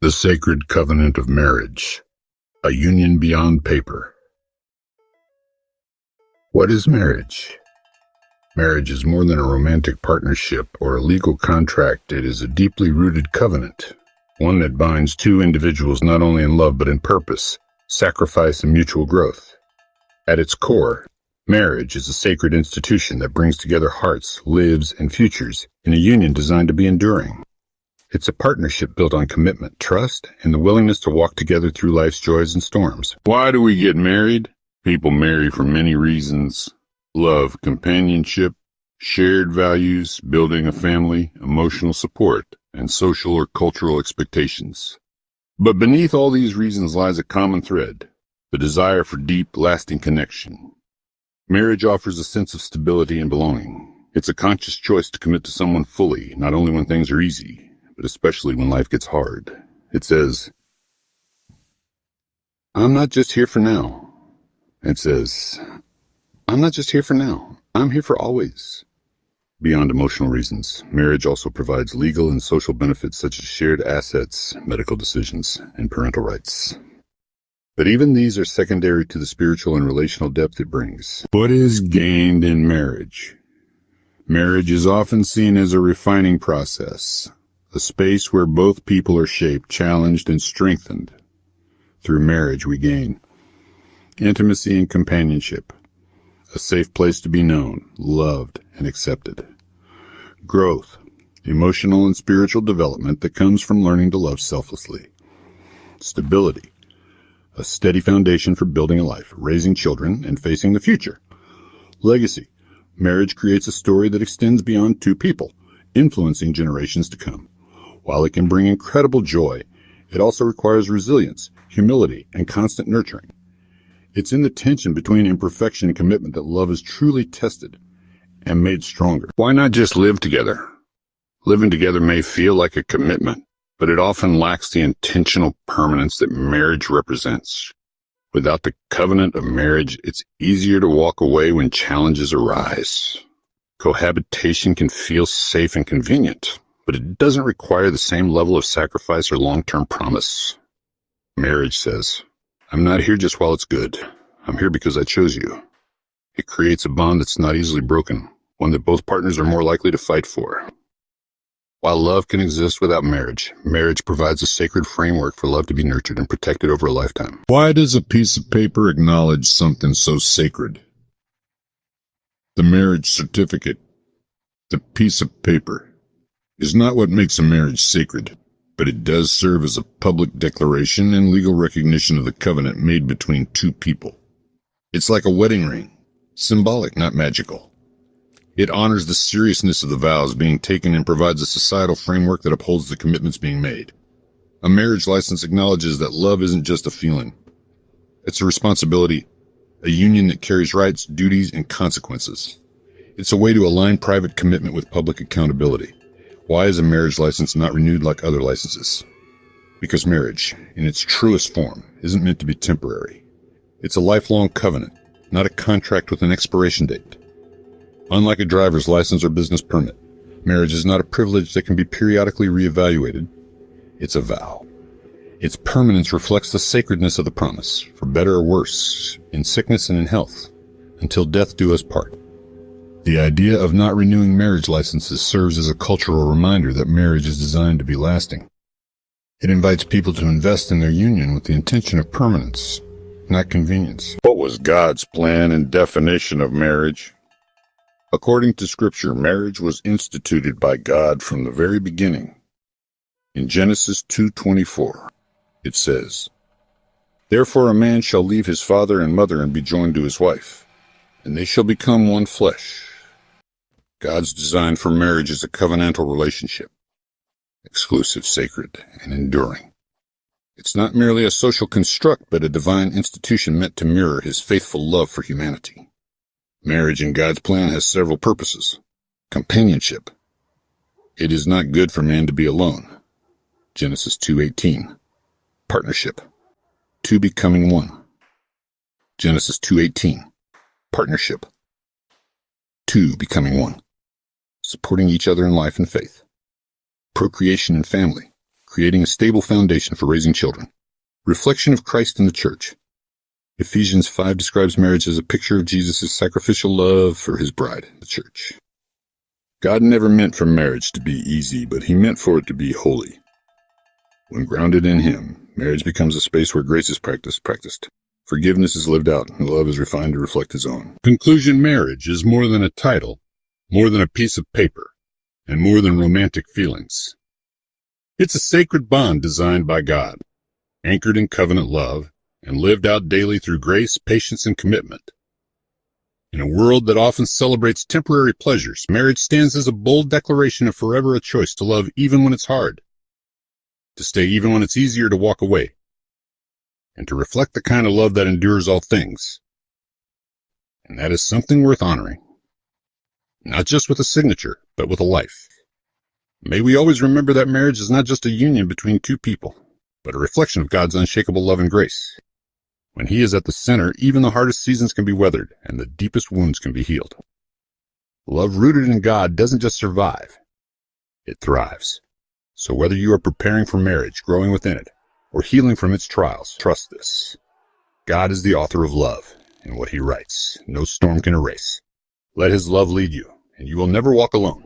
The sacred covenant of marriage, a union beyond paper. What is marriage? Marriage is more than a romantic partnership or a legal contract. It is a deeply rooted covenant, one that binds two individuals not only in love but in purpose, sacrifice, and mutual growth. At its core, marriage is a sacred institution that brings together hearts, lives, and futures in a union designed to be enduring. It's a partnership built on commitment, trust, and the willingness to walk together through life's joys and storms. Why do we get married? People marry for many reasons. Love, companionship, shared values, building a family, emotional support, and social or cultural expectations. But beneath all these reasons lies a common thread, the desire for deep, lasting connection. Marriage offers a sense of stability and belonging. It's a conscious choice to commit to someone fully, not only when things are easy, but especially when life gets hard. It says, I'm not just here for now. It says, I'm not just here for now. I'm here for always. Beyond emotional reasons, marriage also provides legal and social benefits such as shared assets, medical decisions, and parental rights. But even these are secondary to the spiritual and relational depth it brings. What is gained in marriage? Marriage is often seen as a refining process, a space where both people are shaped, challenged, and strengthened. Through marriage, we gain intimacy and companionship, a safe place to be known, loved, and accepted. Growth, emotional and spiritual development that comes from learning to love selflessly. Stability, a steady foundation for building a life, raising children, and facing the future. Legacy, marriage creates a story that extends beyond two people, influencing generations to come. While it can bring incredible joy, it also requires resilience, humility, and constant nurturing. It's in the tension between imperfection and commitment that love is truly tested and made stronger. Why not just live together? Living together may feel like a commitment, but it often lacks the intentional permanence that marriage represents. Without the covenant of marriage, it's easier to walk away when challenges arise. Cohabitation can feel safe and convenient, but it doesn't require the same level of sacrifice or long-term promise. Marriage says, I'm not here just while it's good. I'm here because I chose you. It creates a bond that's not easily broken, one that both partners are more likely to fight for. While love can exist without marriage, marriage provides a sacred framework for love to be nurtured and protected over a lifetime. Why does a piece of paper acknowledge something so sacred? The marriage certificate, the piece of paper, is not what makes a marriage sacred, but it does serve as a public declaration and legal recognition of the covenant made between two people. It's like a wedding ring, symbolic, not magical. It honors the seriousness of the vows being taken and provides a societal framework that upholds the commitments being made. A marriage license acknowledges that love isn't just a feeling. It's a responsibility, a union that carries rights, duties, and consequences. It's a way to align private commitment with public accountability. Why is a marriage license not renewed like other licenses? Because marriage, in its truest form, isn't meant to be temporary. It's a lifelong covenant, not a contract with an expiration date. Unlike a driver's license or business permit, marriage is not a privilege that can be periodically reevaluated. It's a vow. Its permanence reflects the sacredness of the promise, for better or worse, in sickness and in health, until death do us part. The idea of not renewing marriage licenses serves as a cultural reminder that marriage is designed to be lasting. It invites people to invest in their union with the intention of permanence, not convenience. What was God's plan and definition of marriage? According to Scripture, marriage was instituted by God from the very beginning. In Genesis 2:24, it says, Therefore a man shall leave his father and mother and be joined to his wife, and they shall become one flesh. God's design for marriage is a covenantal relationship, exclusive, sacred, and enduring. It's not merely a social construct, but a divine institution meant to mirror his faithful love for humanity. Marriage in God's plan has several purposes. Companionship. It is not good for man to be alone. Genesis 2:18. Partnership. Two becoming one. Genesis 2:18. Partnership. Two becoming one. Supporting each other in life and faith. Procreation and family. creating a stable foundation for raising children. Reflection of Christ in the church. Ephesians 5 describes marriage as a picture of Jesus' sacrificial love for his bride, the church. God never meant for marriage to be easy, but he meant for it to be holy. When grounded in him, marriage becomes a space where grace is practiced. Forgiveness is lived out, and love is refined to reflect his own. Conclusion: marriage is more than a title, more than a piece of paper, and more than romantic feelings. It's a sacred bond designed by God, anchored in covenant love, and lived out daily through grace, patience, and commitment. In a world that often celebrates temporary pleasures, marriage stands as a bold declaration of forever a choice to love even when it's hard, to stay even when it's easier to walk away, and to reflect the kind of love that endures all things. And that is something worth honoring, not just with a signature, but with a life. May we always remember that marriage is not just a union between two people, but a reflection of God's unshakable love and grace. When he is at the center, even the hardest seasons can be weathered, and the deepest wounds can be healed. Love rooted in God doesn't just survive, it thrives. So whether you are preparing for marriage, growing within it, or healing from its trials, trust this. God is the author of love, and what he writes, no storm can erase. Let his love lead you, and you will never walk alone.